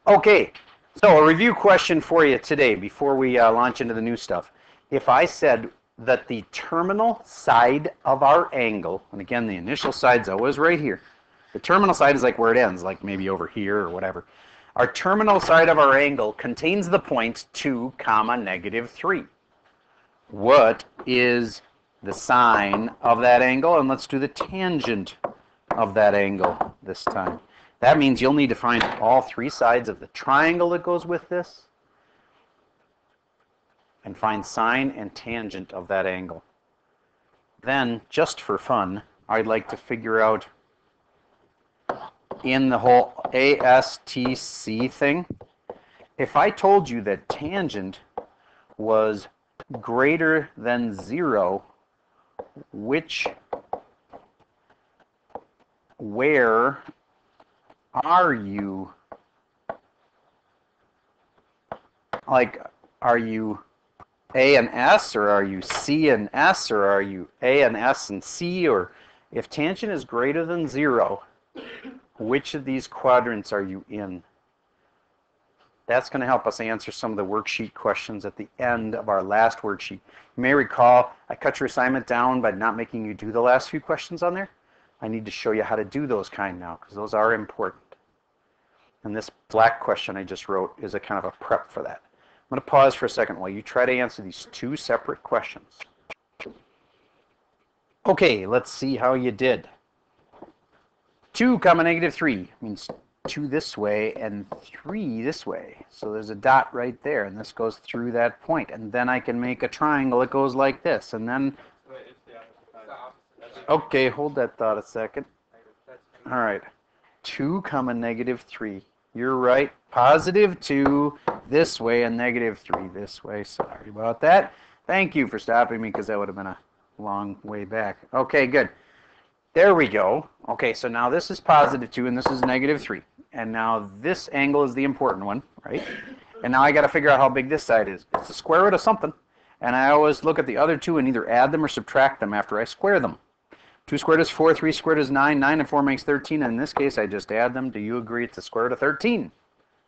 Okay, so a review question for you today before we launch into the new stuff. If I said that the terminal side of our angle, and again, the initial side's always right here. The terminal side is like where it ends, like maybe over here or whatever. Our terminal side of our angle contains the point 2, -3. What is the sine of that angle? And let's do the tangent of that angle this time. That means you'll need to find all three sides of the triangle that goes with this and find sine and tangent of that angle. Then, just for fun, I'd like to figure out in the whole ASTC thing, if I told you that tangent was greater than 0, where are you? Like, are you A and S, or are you C and S, or are you A and S and C? Or if tangent is greater than 0, which of these quadrants are you in? That's going to help us answer some of the worksheet questions at the end of our last worksheet. You may recall I cut your assignment down by not making you do the last few questions on there. I need to show you how to do those kind now, because those are important. And this black question I just wrote is a kind of a prep for that. I'm going to pause for a second while you try to answer these two separate questions. Okay, let's see how you did. 2, -3 means 2 this way and 3 this way. So there's a dot right there, and this goes through that point. And then I can make a triangle that goes like this. And then, okay, hold that thought a second. All right, 2, -3. You're right, +2 this way and -3 this way. Sorry about that. Thank you for stopping me, because that would have been a long way back. Okay, good. There we go. Okay, so now this is +2 and this is -3. And now this angle is the important one, right? And now I got to figure out how big this side is. It's the square root of something. And I always look at the other two and either add them or subtract them after I square them. 2 squared is 4, 3 squared is 9, 9 and 4 makes 13. And in this case, I just add them. Do you agree it's the square root of 13?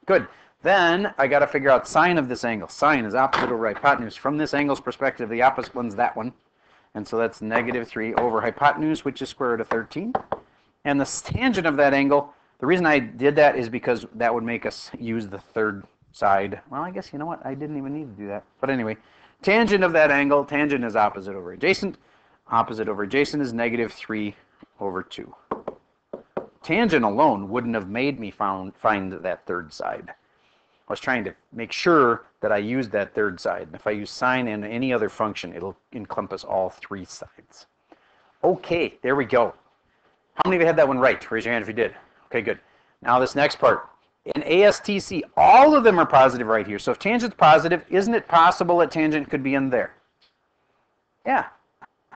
Good. Then I got to figure out sine of this angle. Sine is opposite over hypotenuse. From this angle's perspective, the opposite one's that one. And so that's -3 over hypotenuse, which is square root of 13. And the tangent of that angle, the reason I did that is because that would make us use the third side. Well, I guess, you know what? I didn't even need to do that. But anyway, tangent of that angle, tangent is opposite over adjacent. Opposite over adjacent is -3 over 2. Tangent alone wouldn't have made me find that third side. I was trying to make sure that I used that third side. And if I use sine and any other function, it'll encompass all three sides. Okay, there we go. How many of you had that one right? Raise your hand if you did. Okay, good. Now this next part. In ASTC, all of them are positive right here. So if tangent's positive, isn't it possible that tangent could be in there? Yeah,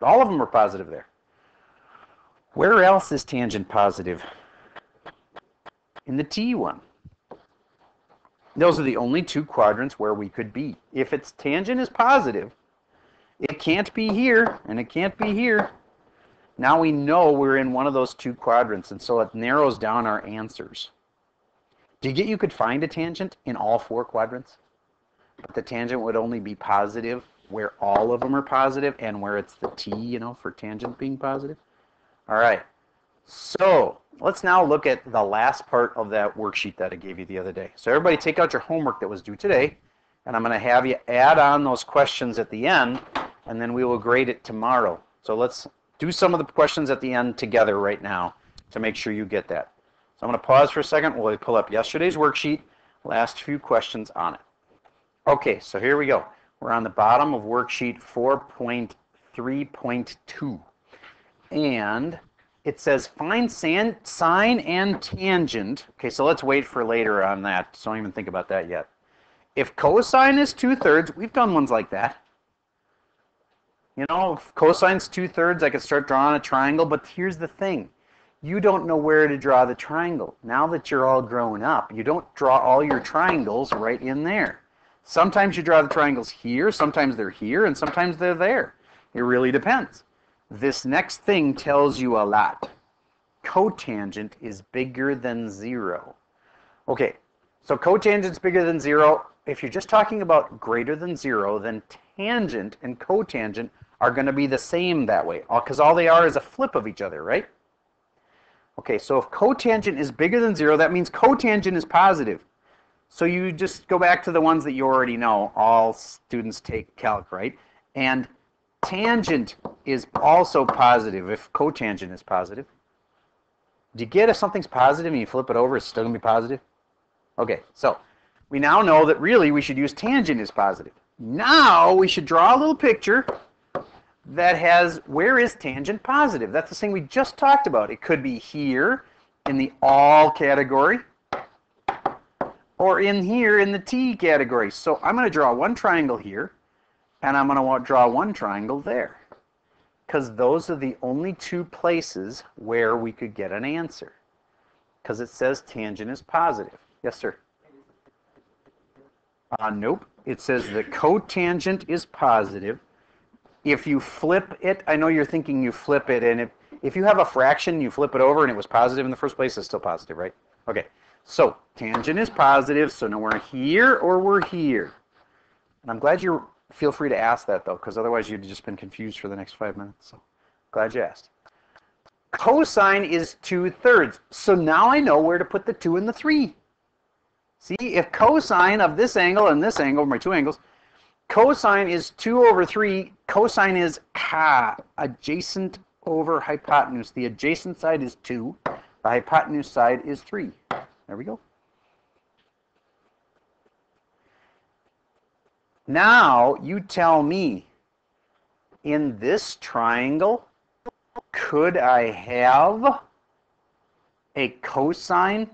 all of them are positive there. Where else is tangent positive? In the T one. Those are the only two quadrants where we could be. If its tangent is positive, it can't be here, and it can't be here. Now we know we're in one of those two quadrants, and so it narrows down our answers. Do you get you could find a tangent in all four quadrants? But the tangent would only be positive where all of them are positive and where it's the T, you know, for tangent being positive. All right. So let's now look at the last part of that worksheet that I gave you the other day. So everybody take out your homework that was due today, and I'm going to have you add on those questions at the end, and then we will grade it tomorrow. So let's do some of the questions at the end together right now to make sure you get that. So I'm going to pause for a second while we pull up yesterday's worksheet, last few questions on it. Okay, so here we go. We're on the bottom of worksheet 4.3.2. And it says find sine and tangent. Okay, so let's wait for later on that. So don't even think about that yet. If cosine is 2/3, we've done ones like that. You know, if cosine's 2/3, I could start drawing a triangle, but here's the thing. You don't know where to draw the triangle. Now that you're all grown up, you don't draw all your triangles right in there. Sometimes you draw the triangles here, sometimes they're here, and sometimes they're there. It really depends. This next thing tells you a lot. Cotangent is bigger than 0. Okay, So cotangent's bigger than 0. If you're just talking about greater than 0, then tangent and cotangent are going to be the same that way, because all they are is a flip of each other, right? Okay, so if cotangent is bigger than 0, that means cotangent is positive. So you just go back to the ones that you already know. All students take calc, right? And tangent is also positive if cotangent is positive. Do you get if something's positive and you flip it over, it's still going to be positive? Okay, so we now know that really we should use tangent is positive. Now we should draw a little picture that has, where is tangent positive? That's the thing we just talked about. It could be here in the all category, or in here in the T category. So I'm going to draw one triangle here, and I'm going to draw one triangle there, because those are the only two places where we could get an answer, because it says tangent is positive. Yes, sir? Nope. It says the cotangent is positive. If you flip it, I know you're thinking you flip it, and if you have a fraction, you flip it over and it was positive in the first place, it's still positive, right? Okay, so tangent is positive, so now we're here or we're here. And I'm glad you feel free to ask that, though, because otherwise you'd just been confused for the next 5 minutes. So glad you asked. Cosine is 2/3. So now I know where to put the 2 and the 3. See, if cosine of this angle and this angle, my two angles, cosine is 2/3. Cosine is adjacent over hypotenuse. The adjacent side is 2. The hypotenuse side is 3. There we go. Now, you tell me, in this triangle, could I have a cosine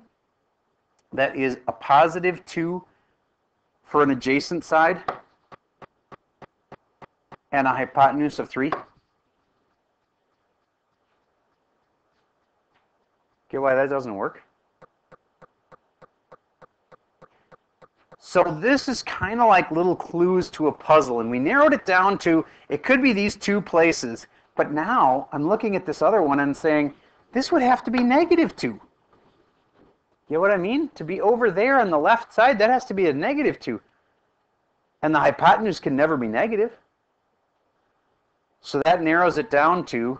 that is a positive 2 for an adjacent side and a hypotenuse of 3? Get why that doesn't work? So this is kind of like little clues to a puzzle, and we narrowed it down to, it could be these two places, but now I'm looking at this other one and saying, this would have to be -2. You know what I mean? To be over there on the left side, that has to be a -2. And the hypotenuse can never be negative. So that narrows it down to,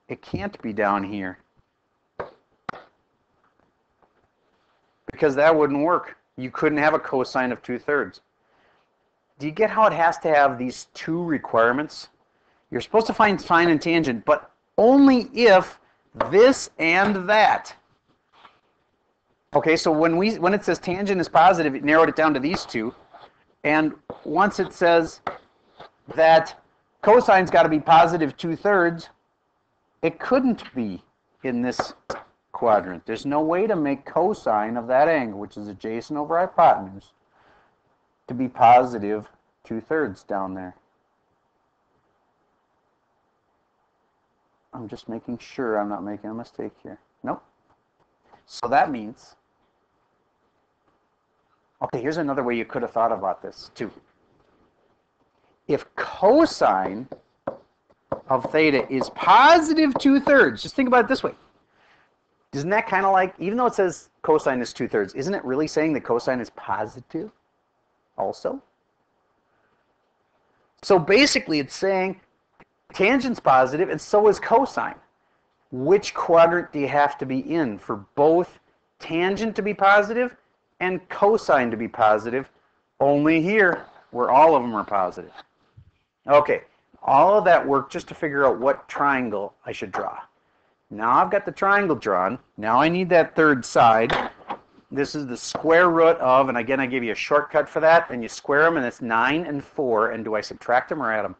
it can't be down here, because that wouldn't work. You couldn't have a cosine of 2/3. Do you get how it has to have these two requirements? You're supposed to find sine and tangent, but only if this and that. Okay, so when it says tangent is positive, it narrowed it down to these two. And once it says that cosine's got to be positive 2/3, it couldn't be in this quadrant. There's no way to make cosine of that angle, which is adjacent over hypotenuse, to be positive 2/3 down there. I'm just making sure I'm not making a mistake here. Nope. So that means, okay, here's another way you could have thought about this too. If cosine of theta is positive 2/3, just think about it this way. Isn't that kind of like, even though it says cosine is 2/3, isn't it really saying that cosine is positive also? So basically it's saying tangent's positive and so is cosine. Which quadrant do you have to be in for both tangent to be positive and cosine to be positive? Only here, where all of them are positive. Okay, all of that work just to figure out what triangle I should draw. Now I've got the triangle drawn. Now I need that third side. This is the square root of, and again I give you a shortcut for that, and you square them, and it's 9 and 4. And do I subtract them or add them?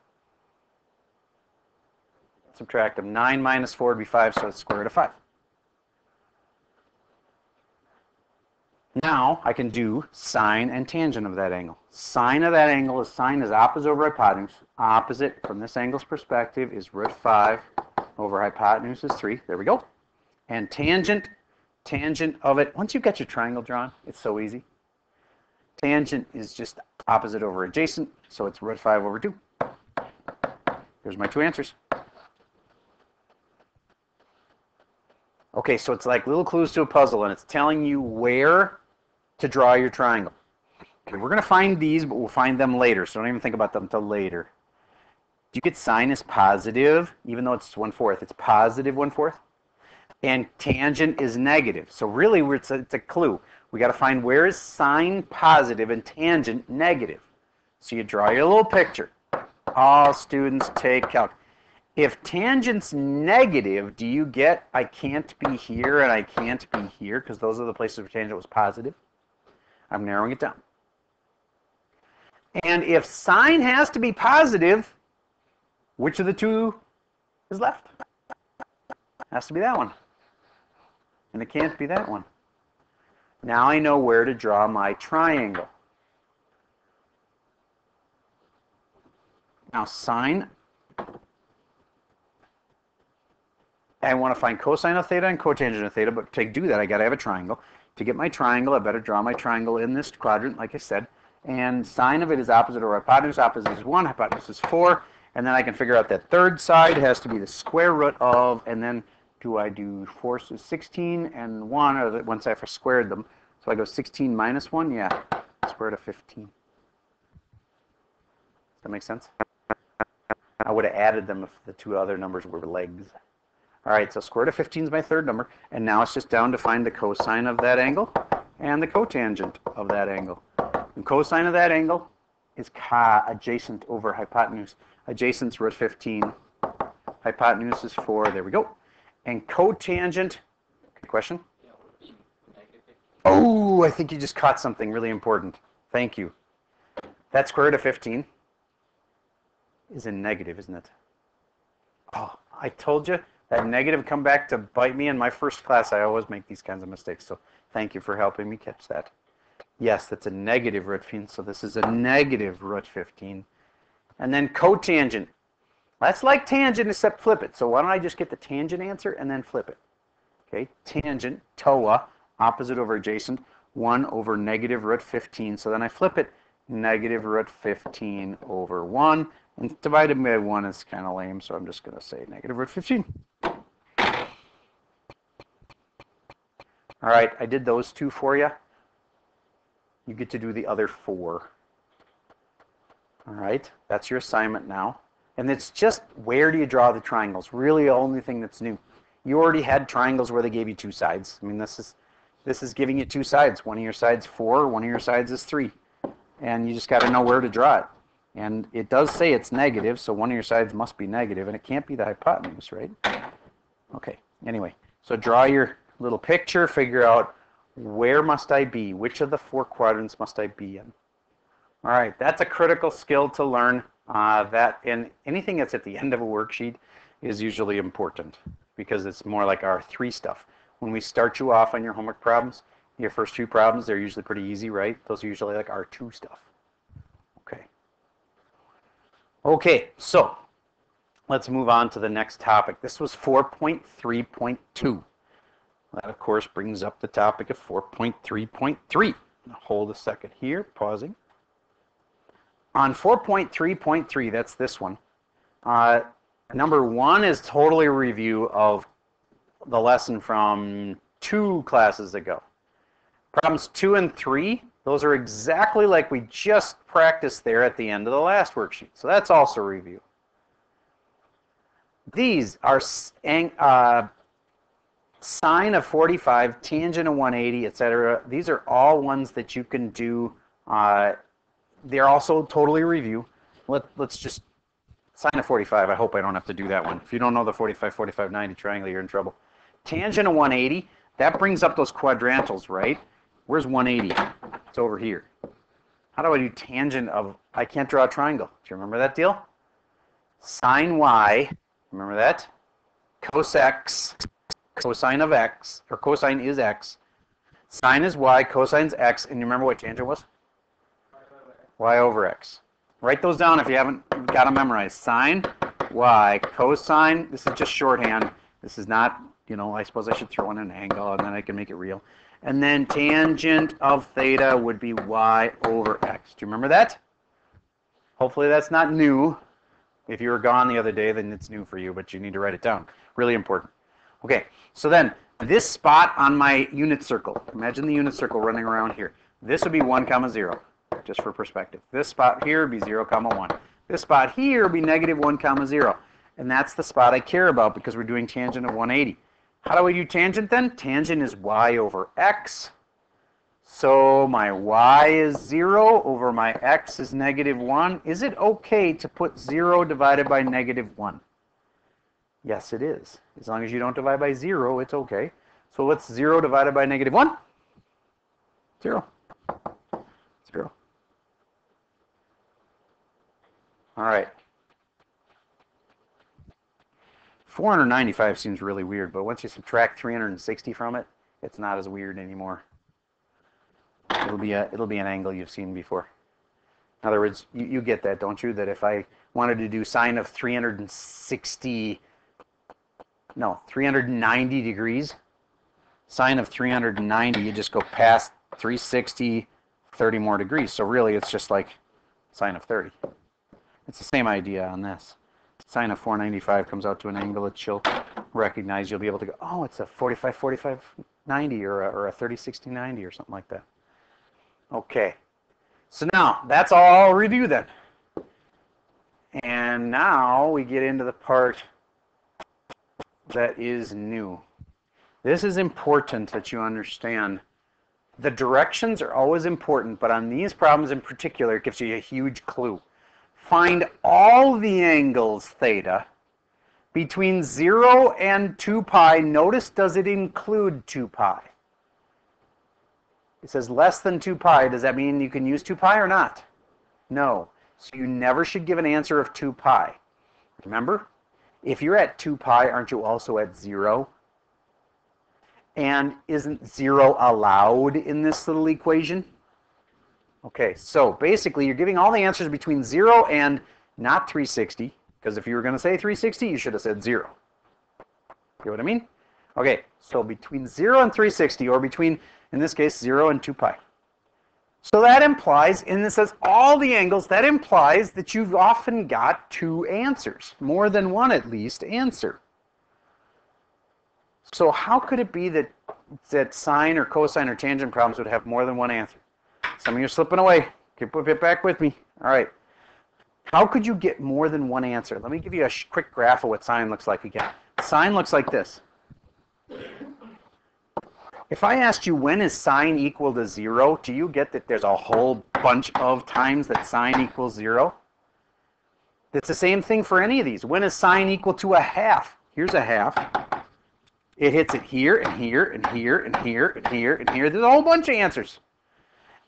Subtract them. 9 minus 4 would be 5, so it's square root of 5. Now I can do sine and tangent of that angle. Sine of that angle is, sine is opposite over hypotenuse. Opposite from this angle's perspective is root 5 over hypotenuse is 3. There we go. And tangent of it, once you've got your triangle drawn, it's so easy. Tangent is just opposite over adjacent, so it's root 5 over 2. There's my two answers. Okay, so it's like little clues to a puzzle, and it's telling you where to draw your triangle. Okay, we're going to find these, but we'll find them later, so don't even think about them until later. Do you get sine is positive, even though it's 1/4? It's positive 1/4. And tangent is negative. So really, it's a clue. We got to find where is sine positive and tangent negative. So you draw your little picture. All students take calc. If tangent's negative, do you get I can't be here and I can't be here? Because those are the places where tangent was positive. I'm narrowing it down. And if sine has to be positive, which of the two is left? Has to be that one. And it can't be that one. Now I know where to draw my triangle. Now sine, I want to find cosine of theta and cotangent of theta, but to do that I got to have a triangle. To get my triangle, I better draw my triangle in this quadrant, like I said. And sine of it is opposite over hypotenuse. Opposite is 1, hypotenuse is 4. And then I can figure out that third side has to be the square root of, and then do I do 4 is 16 and 1, or once I've squared them. So I go 16 minus 1, yeah, square root of 15. Does that make sense? I would have added them if the two other numbers were legs. All right, so square root of 15 is my third number, and now it's just down to find the cosine of that angle and the cotangent of that angle. And cosine of that angle is adjacent over hypotenuse. Adjacent's root 15. Hypotenuse is 4. There we go. And cotangent, question? Oh, I think you just caught something really important. Thank you. That square root of 15 is a negative, isn't it? Oh, I told you that negative come back to bite me in my first class. I always make these kinds of mistakes, so thank you for helping me catch that. Yes, that's a negative root 15, so this is a negative root 15. And then cotangent. That's like tangent, except flip it. So why don't I just get the tangent answer and then flip it? Okay, tangent, TOA, opposite over adjacent, 1 over negative root 15. So then I flip it, negative root 15 over 1. And divided by 1 is kind of lame, so I'm just going to say negative root 15. All right, I did those two for you. You get to do the other 4. All right, that's your assignment now. And it's just where do you draw the triangles? Really the only thing that's new. You already had triangles where they gave you 2 sides. I mean, this is giving you 2 sides. One of your sides 4, one of your sides is 3. And you just got to know where to draw it. And it does say it's negative, so one of your sides must be negative, and it can't be the hypotenuse, right? Okay, anyway, so draw your little picture, figure out where must I be? Which of the 4 quadrants must I be in? All right, that's a critical skill to learn. And anything that's at the end of a worksheet is usually important because it's more like our 3 stuff. When we start you off on your homework problems, your first 2 problems, they're usually pretty easy, right? Those are usually like our 2 stuff. Okay. Okay, so let's move on to the next topic. This was 4.3.2. That, of course, brings up the topic of 4.3.3. Hold a second here, pausing. On 4.3.3, that's this one, number 1 is totally a review of the lesson from 2 classes ago. Problems 2 and 3, those are exactly like we just practiced there at the end of the last worksheet. So that's also a review. These are sine of 45, tangent of 180, etc. These are all ones that you can do. They're also totally review. Let's just, sine of 45, I hope I don't have to do that one. If you don't know the 45, 45, 90 triangle, you're in trouble. Tangent of 180, that brings up those quadrantals, right? Where's 180? It's over here. How do I do tangent of, I can't draw a triangle. Do you remember that deal? Sine y, remember that? Cos x, cosine of x, or cosine is x. Sine is y, cosine's x, and you remember what tangent was? Y over x. Write those down if you haven't got them memorized. Sine, y, cosine, this is just shorthand. This is not, I suppose I should throw in an angle and then I can make it real. And then tangent of theta would be y over x. Do you remember that? Hopefully that's not new. If you were gone the other day, then it's new for you, but you need to write it down. Really important. Okay, so then this spot on my unit circle, imagine the unit circle running around here. This would be 1 comma 0, just for perspective. This spot here would be 0 comma 1. This spot here would be negative 1 comma 0. And that's the spot I care about because we're doing tangent of 180. How do we do tangent then? Tangent is y over x. So my y is 0 over my x is negative 1. Is it okay to put 0 divided by negative 1? Yes, it is. As long as you don't divide by 0, it's okay. So what's 0 divided by negative 1? 0. 0. All right. 495 seems really weird, but once you subtract 360 from it, it's not as weird anymore. It'll be an angle you've seen before. In other words, you get that, don't you? That if I wanted to do sine of 390 degrees, sine of 390, you just go past 360, 30 more degrees. So really, it's just like sine of 30. It's the same idea on this. Sine of 495 comes out to an angle that you'll recognize. You'll be able to go, oh, it's a 45, 45, 90 or a 30, 60, 90 or something like that. Okay. So now, that's all I'll review then. And now we get into the part that is new. This is important that you understand. The directions are always important, but on these problems in particular, it gives you a huge clue. Find all the angles theta between 0 and 2 pi. Notice, does it include 2 pi? It says less than 2 pi. Does that mean you can use 2 pi or not? No. So you never should give an answer of 2 pi. Remember, if you're at 2 pi, aren't you also at 0? And isn't 0 allowed in this little equation? Okay, so basically you're giving all the answers between 0 and not 360, because if you were going to say 360, you should have said 0. You know what I mean? Okay, so between 0 and 360, or between, in this case, 0 and 2 pi. So that implies, and it says all the angles, that implies that you've often got 2 answers, more than one at least answer. So how could it be that sine or cosine or tangent problems would have more than one answer? Some of you are slipping away. Get back with me. All right. How could you get more than one answer? Let me give you a quick graph of what sine looks like again. Sine looks like this. If I asked you when is sine equal to 0, do you get that there's a whole bunch of times that sine equals 0? It's the same thing for any of these. When is sine equal to a half? Here's a half. It hits it here and here and here and here and here and here. There's a whole bunch of answers.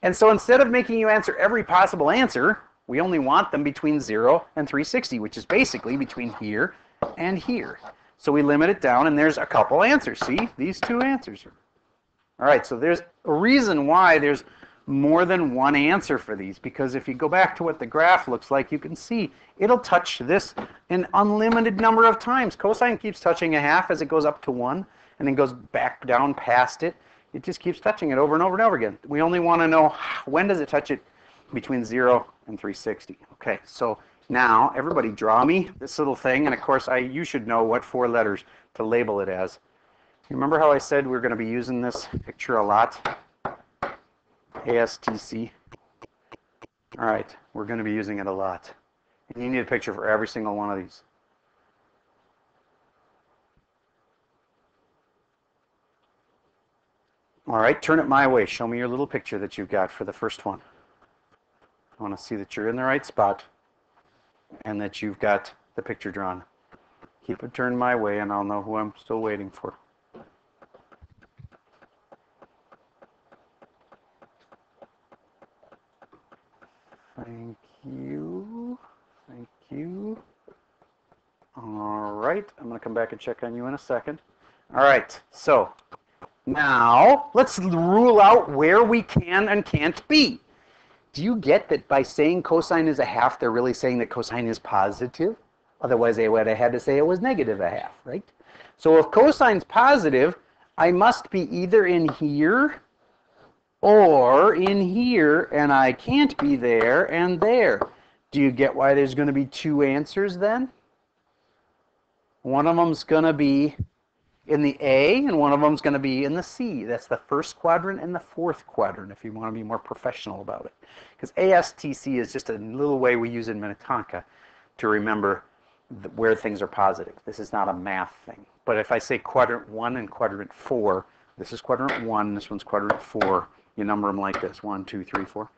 And so instead of making you answer every possible answer, we only want them between 0 and 360, which is basically between here and here. So we limit it down, and there's a couple answers. See, these 2 answers. All right, so there's a reason why there's more than one answer for these, because if you go back to what the graph looks like, you can see it'll touch this an unlimited number of times. Cosine keeps touching a half as it goes up to 1, and then goes back down past it. It just keeps touching it over and over and over again. We only want to know when does it touch it between 0 and 360. Okay, so now everybody draw me this little thing, and of course you should know what 4 letters to label it as. You remember how I said we're going to be using this picture a lot? ASTC. All right, we're going to be using it a lot. And you need a picture for every single one of these. All right, turn it my way. Show me your little picture that you've got for the first one. I want to see that you're in the right spot and that you've got the picture drawn. Keep it turned my way and I'll know who I'm still waiting for. Thank you. Thank you. All right, I'm going to come back and check on you in a second. All right, so now let's rule out where we can and can't be. Do you get that by saying cosine is a half, they're really saying that cosine is positive? Otherwise, they would have had to say it was negative a half, right? So if cosine's positive, I must be either in here or in here, and I can't be there and there. Do you get why there's going to be 2 answers then? One of them's going to be in the A, and one of them is going to be in the C. That's the first quadrant and the fourth quadrant if you want to be more professional about it. Because ASTC is just a little way we use in Minnetonka to remember where things are positive. This is not a math thing. But if I say quadrant 1 and quadrant 4, this is quadrant 1, this one's quadrant 4, you number them like this, 1, 2, 3, 4.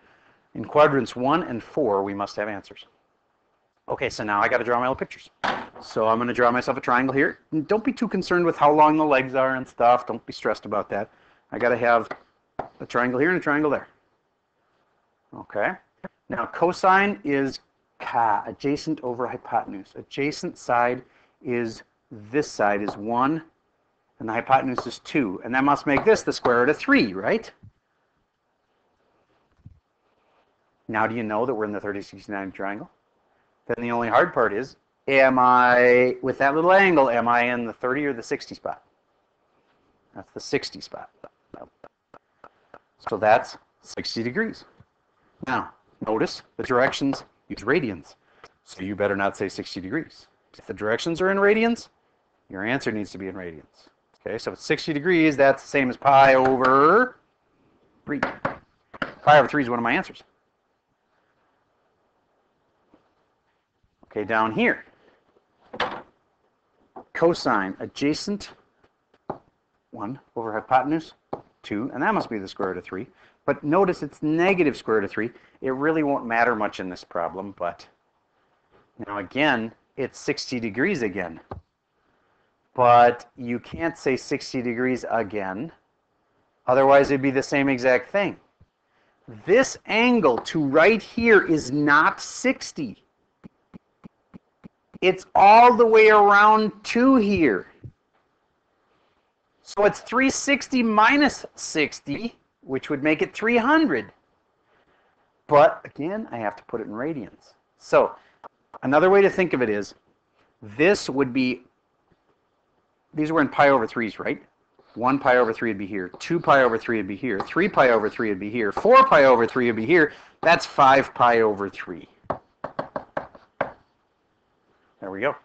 In quadrants 1 and 4, we must have answers. Okay, so now I got to draw my little pictures. So I'm going to draw myself a triangle here. Don't be too concerned with how long the legs are and stuff. Don't be stressed about that. I got to have a triangle here and a triangle there. Okay. Now cosine is ka, adjacent over hypotenuse. Adjacent side is, this side is 1, and the hypotenuse is 2. And that must make this the square root of 3, right? Now do you know that we're in the 30, 60, 90 triangle? Then the only hard part is, am I, with that little angle, am I in the 30 or the 60 spot? That's the 60 spot. So that's 60 degrees. Now, notice the directions use radians. So you better not say 60 degrees. If the directions are in radians, your answer needs to be in radians. Okay, so if it's 60 degrees, that's the same as pi over 3. Pi over 3 is one of my answers. Okay, down here, cosine adjacent 1 over hypotenuse 2, and that must be the square root of 3. But notice it's negative square root of 3. It really won't matter much in this problem, but now again, it's 60 degrees again. But you can't say 60 degrees again, otherwise it'd be the same exact thing. This angle to right here is not 60. It's all the way around 2 here. So it's 360 minus 60, which would make it 300. But again, I have to put it in radians. So another way to think of it is, this would be, these were in pi over 3s, right? 1 pi over 3 would be here. 2 pi over 3 would be here. 3 pi over 3 would be here. 4 pi over 3 would be here. That's 5 pi over 3. There we go.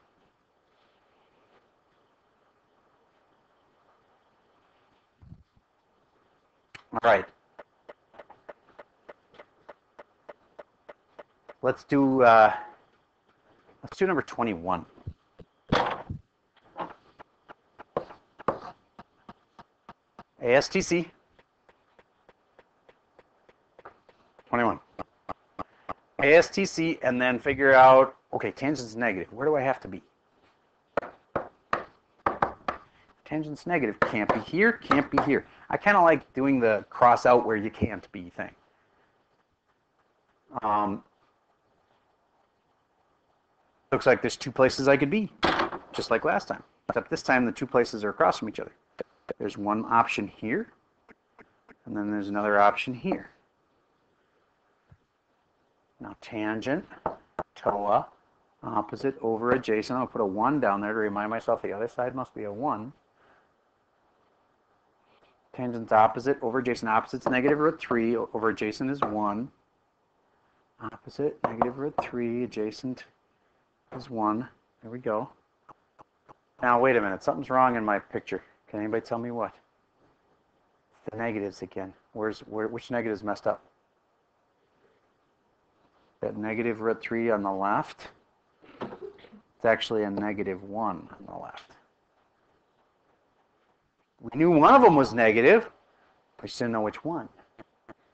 All right. Let's do number 21. ASTC 21. ASTC, and then figure out, okay, tangent's negative. Where do I have to be? Tangent's negative. Can't be here, can't be here. I kind of like doing the cross out where you can't be thing. Looks like there's 2 places I could be, just like last time. Except this time the 2 places are across from each other. There's one option here, and then there's another option here. Now tangent, TOA, opposite over adjacent. I'll put a 1 down there to remind myself the other side must be a 1. Tangent's opposite over adjacent. Opposite's negative root 3 over adjacent is 1. Opposite, negative root 3, adjacent is 1. There we go. Now wait a minute, something's wrong in my picture. Can anybody tell me what? The negatives again. Which negative's messed up? That negative root 3 on the left. It's actually a negative 1 on the left. We knew one of them was negative, but we just didn't know which one.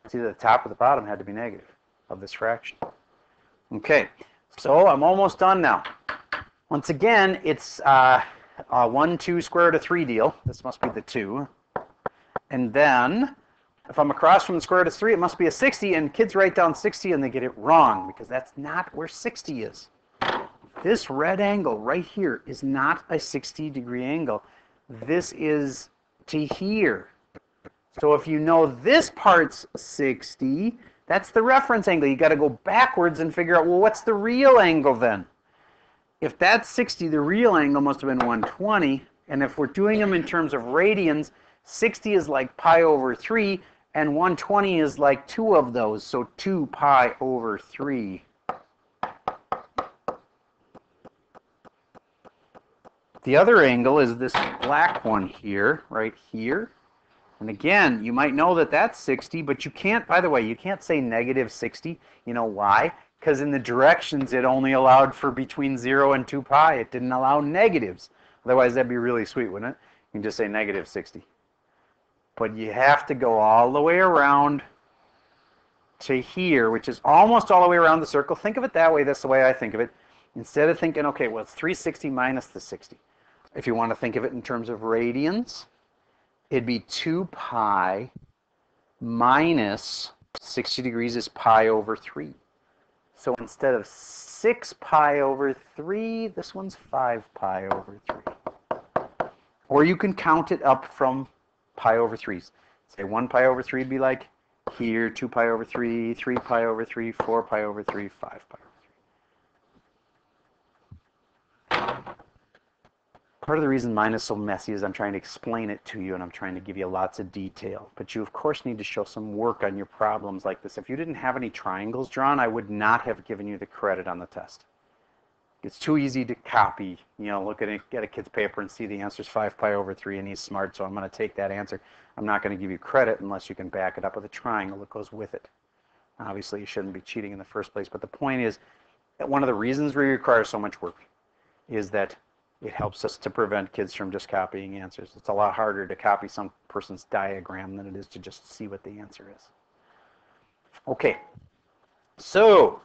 It's either the top or the bottom had to be negative of this fraction. Okay, so I'm almost done now. Once again, it's a 1, 2 square root of 3 deal. This must be the 2. And then, if I'm across from the square root of 3, it must be a 60, and kids write down 60 and they get it wrong, because that's not where 60 is. This red angle right here is not a 60-degree angle. This is to here. So if you know this part's 60, that's the reference angle. You got to go backwards and figure out, well, what's the real angle then? If that's 60, the real angle must have been 120. And if we're doing them in terms of radians, 60 is like pi over 3, and 120 is like 2 of those, so 2 pi over 3. The other angle is this black one here, right here. And again, you might know that that's 60, but you can't, by the way, you can't say negative 60. You know why? Because in the directions, it only allowed for between 0 and 2 pi. It didn't allow negatives. Otherwise, that'd be really sweet, wouldn't it? You can just say negative 60. But you have to go all the way around to here, which is almost all the way around the circle. Think of it that way. That's the way I think of it. Instead of thinking, okay, well, it's 360 minus the 60. If you want to think of it in terms of radians, it'd be 2 pi minus 60 degrees is pi over 3. So instead of 6 pi over 3, this one's 5 pi over 3. Or you can count it up from pi over 3s. Say 1 pi over 3 would be like here, 2 pi over 3, 3 pi over 3, 4 pi over 3, 5 pi over 3. Part of the reason mine is so messy is I'm trying to explain it to you and I'm trying to give you lots of detail. But you, of course, need to show some work on your problems like this. If you didn't have any triangles drawn, I would not have given you the credit on the test. It's too easy to copy, you know, look at it, get a kid's paper and see the answer's 5 pi over 3 and he's smart, so I'm going to take that answer. I'm not going to give you credit unless you can back it up with a triangle that goes with it. Obviously, you shouldn't be cheating in the first place, but the point is that one of the reasons we require so much work is that it helps us to prevent kids from just copying answers. It's a lot harder to copy some person's diagram than it is to just see what the answer is. Okay, so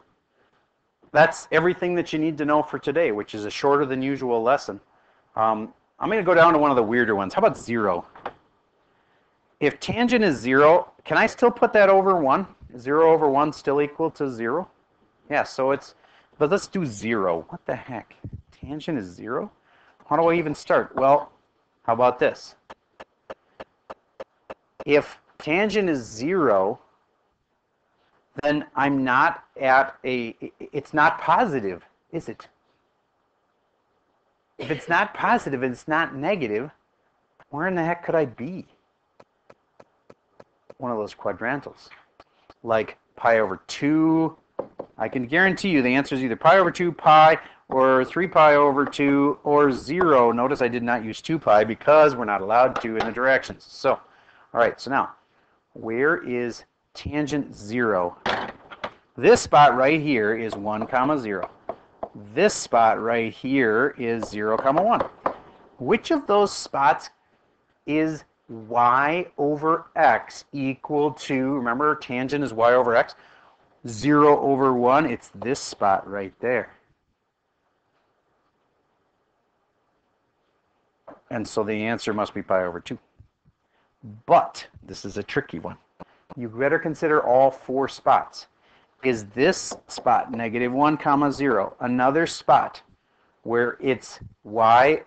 that's everything that you need to know for today, which is a shorter than usual lesson. I'm going to go down to one of the weirder ones. How about 0? If tangent is 0, can I still put that over 1? Is 0 over 1 still equal to 0? Yeah, so it's, but let's do 0. What the heck? Tangent is 0? How do I even start? Well, how about this? If tangent is 0, then I'm not at it's not positive, is it? If it's not positive and it's not negative, where in the heck could I be? One of those quadrantals. Like pi over 2. I can guarantee you the answer is either pi over 2 pi or 3 pi over 2 or 0. Notice I did not use 2 pi because we're not allowed to in the directions. So, all right, so now, where is tangent 0? This spot right here is 1 comma 0. This spot right here is 0 comma 1. Which of those spots is y over x equal to, remember tangent is y over x, 0 over 1, it's this spot right there. And so the answer must be pi over 2. But this is a tricky one. You better consider all 4 spots. Is this spot negative 1 comma 0 another spot where it's y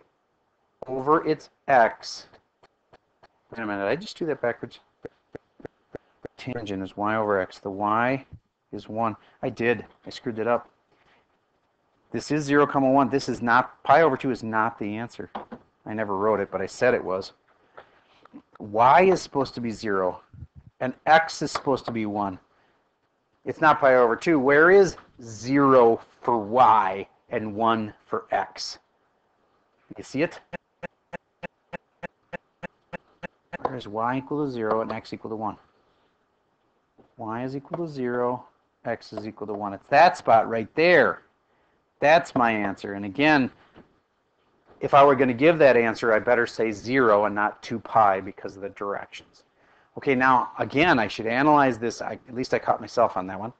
over its x? Wait a minute, did I just do that backwards? Tangent is y over x. The y is 1. I did. I screwed it up. This is 0 comma 1. This is not, pi over 2 is not the answer. I never wrote it, but I said it was. Y is supposed to be 0, and x is supposed to be 1. It's not pi over 2. Where is 0 for y and 1 for x? You see it? Where is y equal to 0 and x equal to 1? Y is equal to 0, x is equal to 1. It's that spot right there. That's my answer. And again, if I were going to give that answer, I better say 0 and not 2 pi because of the directions. Okay, now, again, I should analyze this. At least I caught myself on that one.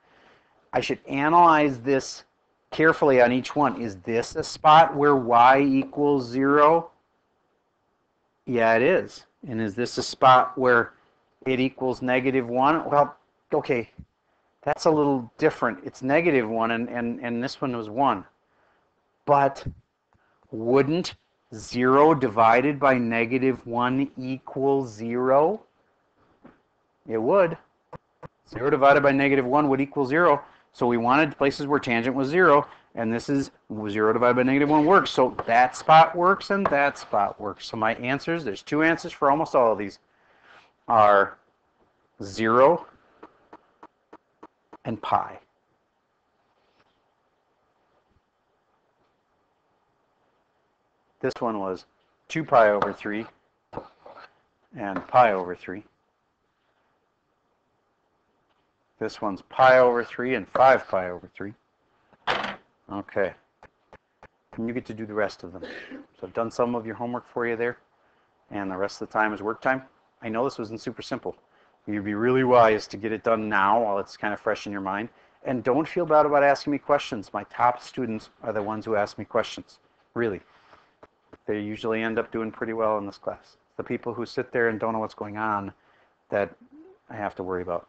I should analyze this carefully on each one. Is this a spot where y equals 0? Yeah, it is. And is this a spot where it equals negative 1? Well, okay, that's a little different. It's negative 1, and this one was 1. But wouldn't 0 divided by negative 1 equal 0? It would. 0 divided by negative 1 would equal 0. So we wanted places where tangent was 0, and this is 0 divided by negative 1 works. So that spot works and that spot works. So my answers, there's 2 answers for almost all of these, are 0 and pi. This one was 2 pi over 3 and pi over 3. This one's pi over 3 and 5 pi over 3. Okay. And you get to do the rest of them. So I've done some of your homework for you there, and the rest of the time is work time. I know this wasn't super simple. You'd be really wise to get it done now while it's kind of fresh in your mind. And don't feel bad about asking me questions. My top students are the ones who ask me questions. Really. They usually end up doing pretty well in this class. The people who sit there and don't know what's going on that I have to worry about.